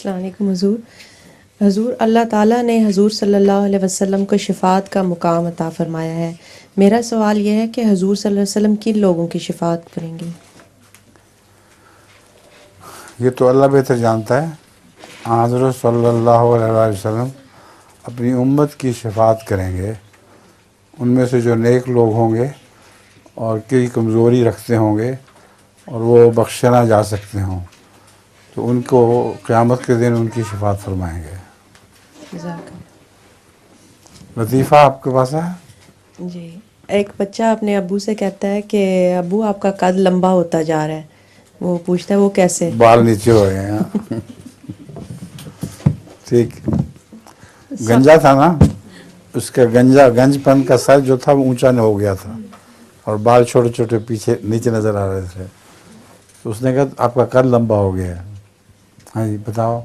السلام علیکم حضور اللہ تعالیٰ نے حضور صلی اللہ علیہ وسلم کو شفاعت کا مقام عطا فرمایا ہے. میرا سوال یہ ہے کہ حضور صلی اللہ علیہ وسلم کن لوگوں کی شفاعت کریں گے؟ یہ تو اللہ بہتر جانتا ہے. حضرت صلی اللہ علیہ وسلم اپنی امت کی شفاعت کریں گے. ان میں سے جو نیک لوگ ہوں گے اور کئی کمزوری رکھتے ہوں گے اور وہ بخشے نہ جا سکتے ہوں تو ان کو قیامت کے دن ان کی شفاعت فرمائیں گے. جزاک اللہ. لطیفہ آپ کے پاس ہے؟ جی، ایک بچہ اپنے ابو سے کہتا ہے کہ ابو آپ کا قد لمبا ہوتا جا رہا ہے. وہ پوچھتا ہے وہ کیسے؟ بال نیچے ہو گئے ہیں. ٹھیک. گنجا تھا نا، اس کا گنج پن کا سر جو تھا وہ اونچا نہ ہو گیا تھا اور بال چھوٹے چھوٹے پیچھے نیچے نظر آ رہے تھے. تو اس نے کہا آپ کا قد لمبا ہو گیا ہے. ہاں جی بتاؤ.